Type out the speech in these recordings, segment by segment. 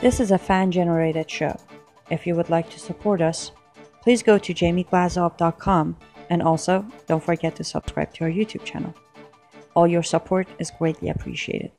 This is a fan-generated show. If you would like to support us, please go to jamieglazov.com, and also don't forget to subscribe to our YouTube channel. All your support is greatly appreciated.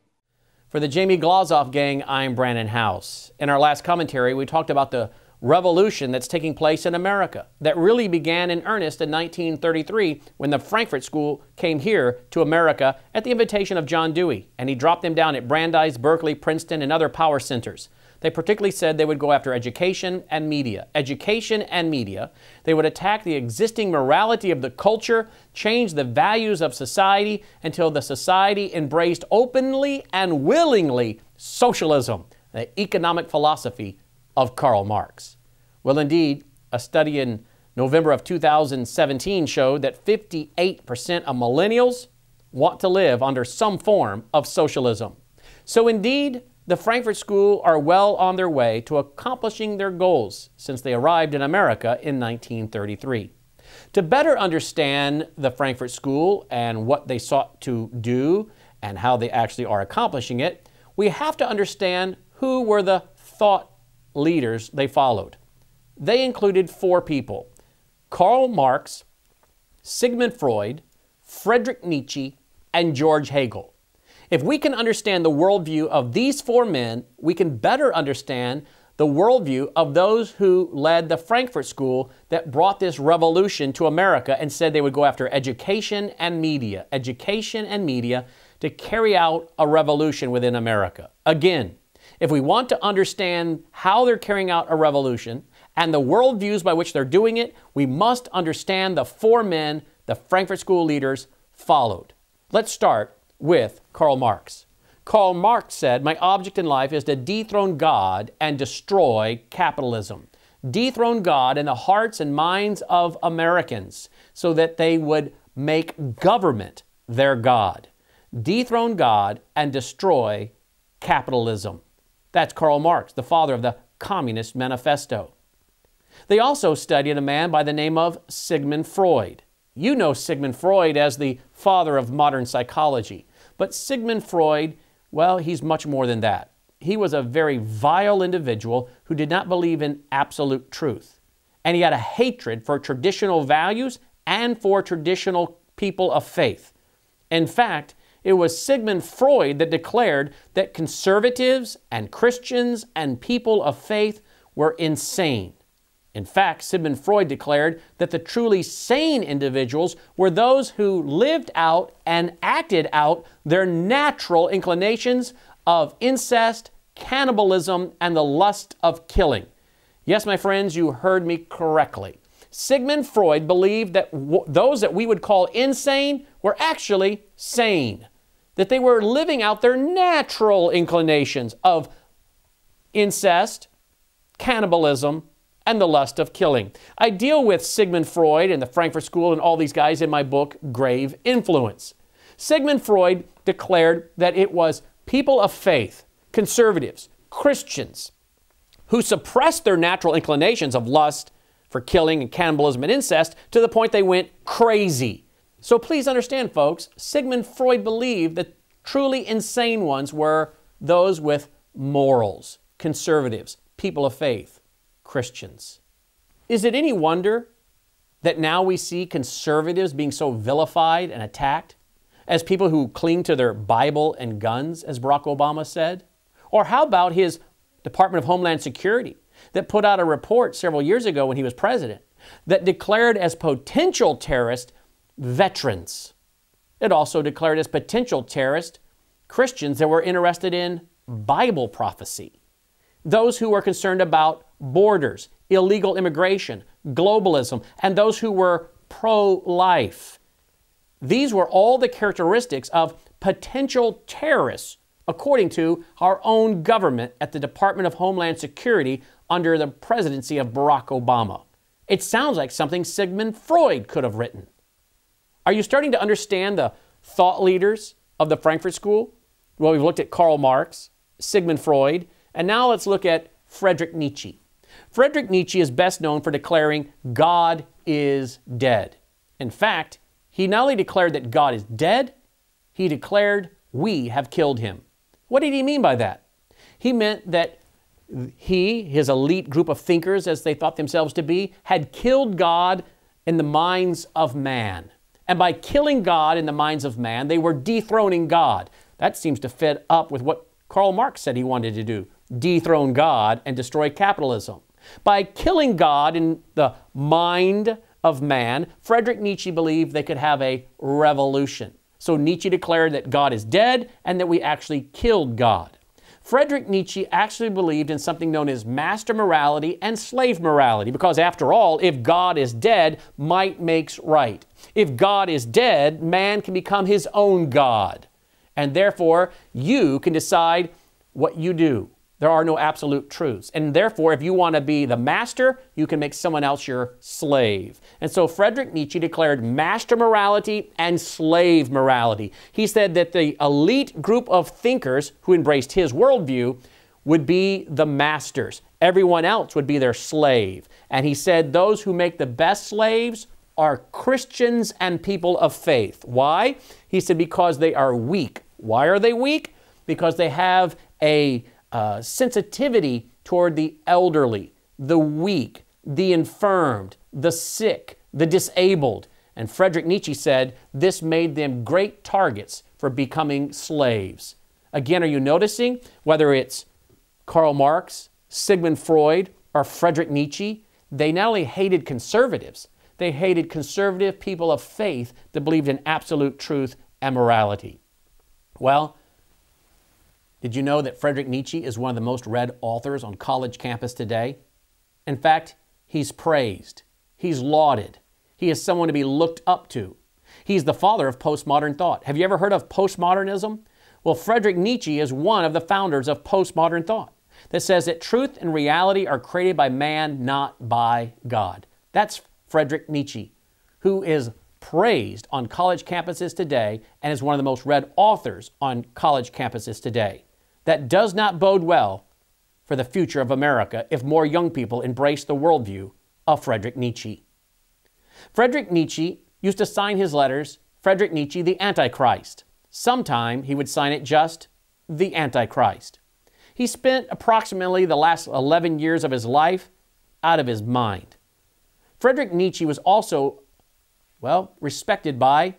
For the Jamie Glazov Gang, I'm Brandon Howse. In our last commentary, we talked about the revolution that's taking place in America that really began in earnest in 1933 when the Frankfurt School came here to America at the invitation of John Dewey, and he dropped them down at Brandeis, Berkeley, Princeton, and other power centers. They particularly said they would go after education and media. Education and media. They would attack the existing morality of the culture, change the values of society until the society embraced openly and willingly socialism, the economic philosophy of Karl Marx. Well, indeed, a study in November of 2017 showed that 58% of millennials want to live under some form of socialism. So indeed, the Frankfurt School are well on their way to accomplishing their goals since they arrived in America in 1933. To better understand the Frankfurt School and what they sought to do and how they actually are accomplishing it, we have to understand who were the thought leaders they followed. They included four people: Karl Marx, Sigmund Freud, Friedrich Nietzsche, and George Hegel. If we can understand the worldview of these four men, we can better understand the worldview of those who led the Frankfurt School that brought this revolution to America and said they would go after education and media to carry out a revolution within America. Again, if we want to understand how they're carrying out a revolution and the worldviews by which they're doing it, we must understand the four men the Frankfurt School leaders followed. Let's start with Karl Marx. Karl Marx said, "My object in life is to dethrone God and destroy capitalism." Dethrone God in the hearts and minds of Americans so that they would make government their God. Dethrone God and destroy capitalism. That's Karl Marx, the father of the Communist Manifesto. They also studied a man by the name of Sigmund Freud. You know Sigmund Freud as the father of modern psychology. But Sigmund Freud, well, he's much more than that. He was a very vile individual who did not believe in absolute truth. And he had a hatred for traditional values and for traditional people of faith. In fact, it was Sigmund Freud that declared that conservatives and Christians and people of faith were insane. In fact, Sigmund Freud declared that the truly sane individuals were those who lived out and acted out their natural inclinations of incest, cannibalism, and the lust of killing. Yes, my friends, you heard me correctly. Sigmund Freud believed that those that we would call insane were actually sane, that they were living out their natural inclinations of incest, cannibalism, and the lust of killing. I deal with Sigmund Freud and the Frankfurt School and all these guys in my book, Grave Influence. Sigmund Freud declared that it was people of faith, conservatives, Christians, who suppressed their natural inclinations of lust for killing and cannibalism and incest to the point they went crazy. So please understand, folks, Sigmund Freud believed that truly insane ones were those with morals, conservatives, people of faith, Christians. Is it any wonder that now we see conservatives being so vilified and attacked as people who cling to their Bible and guns, as Barack Obama said? Or how about his Department of Homeland Security that put out a report several years ago when he was president that declared as potential terrorists veterans. It also declared as potential terrorists Christians that were interested in Bible prophecy, those who were concerned about borders, illegal immigration, globalism, and those who were pro-life. These were all the characteristics of potential terrorists, according to our own government at the Department of Homeland Security under the presidency of Barack Obama. It sounds like something Sigmund Freud could have written. Are you starting to understand the thought leaders of the Frankfurt School? Well, we've looked at Karl Marx, Sigmund Freud, and now let's look at Friedrich Nietzsche. Friedrich Nietzsche is best known for declaring God is dead. In fact, he not only declared that God is dead, he declared we have killed him. What did he mean by that? He meant that his elite group of thinkers, as they thought themselves to be, had killed God in the minds of man. And by killing God in the minds of man, they were dethroning God. That seems to fit up with what Karl Marx said he wanted to do, dethrone God and destroy capitalism. By killing God in the mind of man, Friedrich Nietzsche believed they could have a revolution. So Nietzsche declared that God is dead and that we actually killed God. Friedrich Nietzsche actually believed in something known as master morality and slave morality, because after all, if God is dead, might makes right. If God is dead, man can become his own God. And therefore, you can decide what you do. There are no absolute truths. And therefore, if you want to be the master, you can make someone else your slave. And so Friedrich Nietzsche declared master morality and slave morality. He said that the elite group of thinkers who embraced his worldview would be the masters. Everyone else would be their slave. And he said those who make the best slaves are Christians and people of faith. Why? He said because they are weak. Why are they weak? Because they have a sensitivity toward the elderly, the weak, the infirmed, the sick, the disabled. And Friedrich Nietzsche said this made them great targets for becoming slaves. Again, are you noticing whether it's Karl Marx, Sigmund Freud, or Friedrich Nietzsche? They not only hated conservatives, they hated conservative people of faith that believed in absolute truth and morality. Well, did you know that Friedrich Nietzsche is one of the most read authors on college campus today? In fact, he's praised. He's lauded. He is someone to be looked up to. He's the father of postmodern thought. Have you ever heard of postmodernism? Well, Friedrich Nietzsche is one of the founders of postmodern thought that says that truth and reality are created by man, not by God. That's Friedrich Nietzsche, who is praised on college campuses today and is one of the most read authors on college campuses today. That does not bode well for the future of America if more young people embrace the worldview of Friedrich Nietzsche. Friedrich Nietzsche used to sign his letters, Friedrich Nietzsche, the Antichrist. Sometime he would sign it just the Antichrist. He spent approximately the last 11 years of his life out of his mind. Friedrich Nietzsche was also, respected by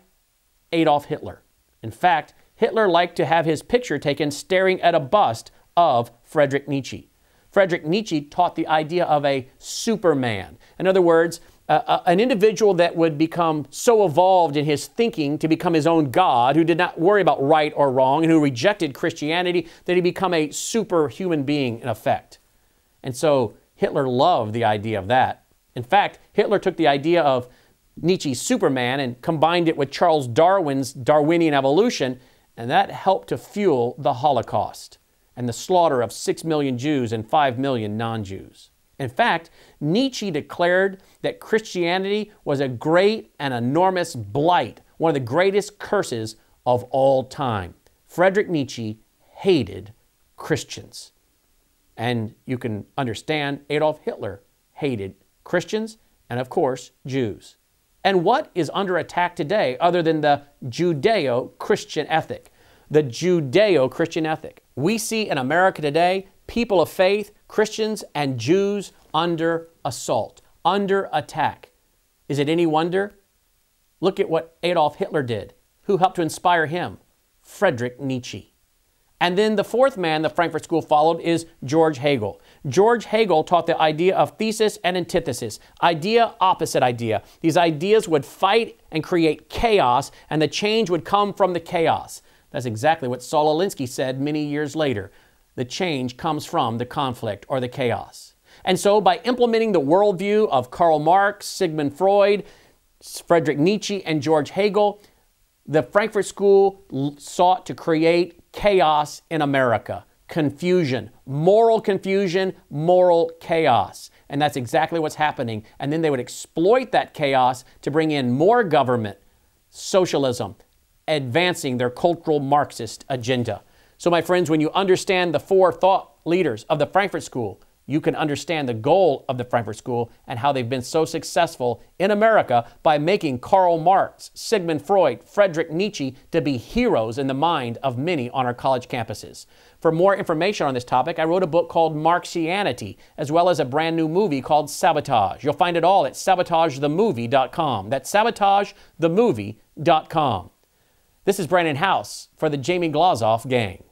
Adolf Hitler. In fact, Hitler liked to have his picture taken staring at a bust of Friedrich Nietzsche. Friedrich Nietzsche taught the idea of a superman. In other words, an individual that would become so evolved in his thinking to become his own God, who did not worry about right or wrong, and who rejected Christianity, that he become a superhuman being in effect. And so Hitler loved the idea of that. In fact, Hitler took the idea of Nietzsche's Superman and combined it with Charles Darwin's Darwinian evolution, and that helped to fuel the Holocaust and the slaughter of 6 million Jews and 5 million non-Jews. In fact, Nietzsche declared that Christianity was a great and enormous blight, one of the greatest curses of all time. Friedrich Nietzsche hated Christians. And you can understand Adolf Hitler hated Christians and, of course, Jews. And what is under attack today other than the Judeo-Christian ethic? The Judeo-Christian ethic. We see in America today people of faith, Christians and Jews under assault, under attack. Is it any wonder? Look at what Adolf Hitler did. Who helped to inspire him? Friedrich Nietzsche. And then the fourth man the Frankfurt School followed is George Hegel. George Hegel taught the idea of thesis and antithesis, idea, opposite idea. These ideas would fight and create chaos, and the change would come from the chaos. That's exactly what Saul Alinsky said many years later. The change comes from the conflict or the chaos. And so by implementing the worldview of Karl Marx, Sigmund Freud, Friedrich Nietzsche, and George Hegel, the Frankfurt School sought to create chaos in America. Confusion, moral chaos. And that's exactly what's happening. And then they would exploit that chaos to bring in more government, socialism, advancing their cultural Marxist agenda. So my friends, when you understand the four thought leaders of the Frankfurt School, you can understand the goal of the Frankfurt School and how they've been so successful in America by making Karl Marx, Sigmund Freud, Friedrich Nietzsche to be heroes in the mind of many on our college campuses. For more information on this topic, I wrote a book called Marxianity, as well as a brand new movie called Sabotage. You'll find it all at sabotagethemovie.com. That's sabotagethemovie.com. This is Brandon Howse for the Jamie Glazov Gang.